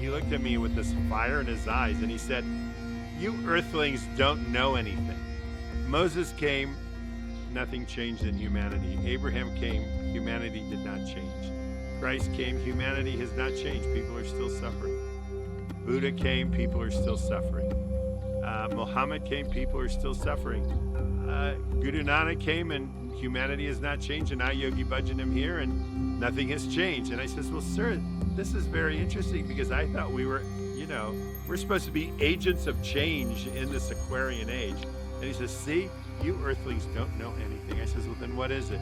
he looked at me with this fire in his eyes, and he said, "You earthlings don't know anything. Moses came, nothing changed in humanity. Abraham came, humanity did not change. Christ came, humanity has not changed. People are still suffering. Buddha came, people are still suffering. Muhammad came, people are still suffering. Guru Nanak came, and humanity has not changed. And now Yogi Bhajan am here, and nothing has changed." And I says, "Well, sir, this is very interesting, because I thought we were, we're supposed to be agents of change in this Aquarian age." And he says, "See, you earthlings don't know anything." I says, "Well, then what is it?"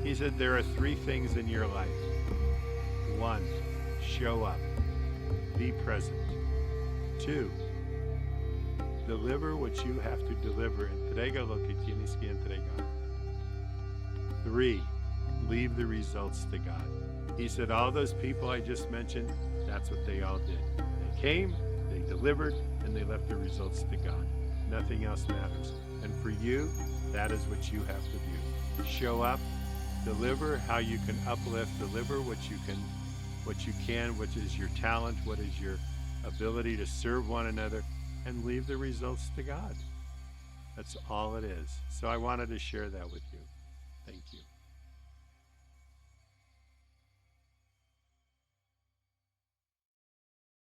He said, "There are 3 things in your life. 1, show up. Be present. 2, deliver what you have to deliver. And Terega lo que tienes que entregar. 3, leave the results to God." He said, all those people I just mentioned, that's what they all did. They came, they delivered, and they left the results to God. Nothing else matters. And for you, that is what you have to do. Show up, deliver how you can uplift, deliver what you can, what is your talent, what is your ability to serve one another, and leave the results to God. That's all it is. So I wanted to share that with you. Thank you.